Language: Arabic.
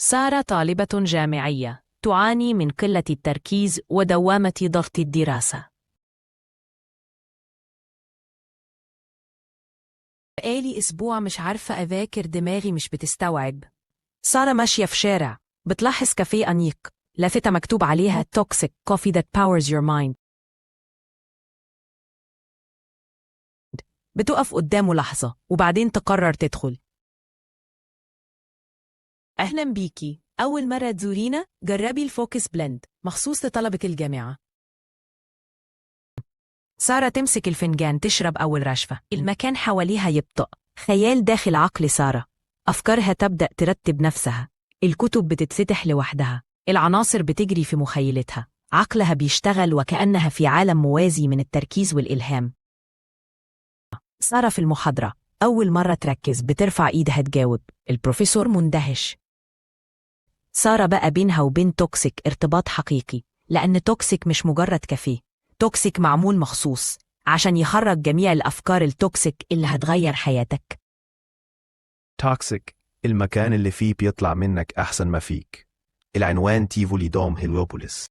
سارة طالبة جامعية تعاني من قلة التركيز ودوامة ضغط الدراسة. بقالي أسبوع مش عارفة أذاكر، دماغي مش بتستوعب. سارة ماشية في شارع بتلاحظ كافيه أنيق، لافتة مكتوب عليها Toxic Coffee that powers your mind. بتقف قدامه لحظة وبعدين تقرر تدخل. أهلا بيكي، أول مرة تزورينا؟ جربي الفوكس بلند مخصوص لطلبة الجامعة. سارة تمسك الفنجان تشرب أول رشفة، المكان حواليها يبطأ، خيال داخل عقل سارة، أفكارها تبدأ ترتب نفسها، الكتب بتتفتح لوحدها، العناصر بتجري في مخيلتها، عقلها بيشتغل وكأنها في عالم موازي من التركيز والإلهام. سارة في المحاضرة أول مرة تركز، بترفع إيدها تجاوب، البروفيسور مندهش. سارة بقى بينها وبين توكسيك ارتباط حقيقي، لأن توكسيك مش مجرد كافيه، توكسيك معمول مخصوص عشان يخرج جميع الأفكار التوكسيك اللي هتغير حياتك. توكسيك، المكان اللي فيه بيطلع منك أحسن ما فيك. العنوان تيفولي دوم هيليوبوليس.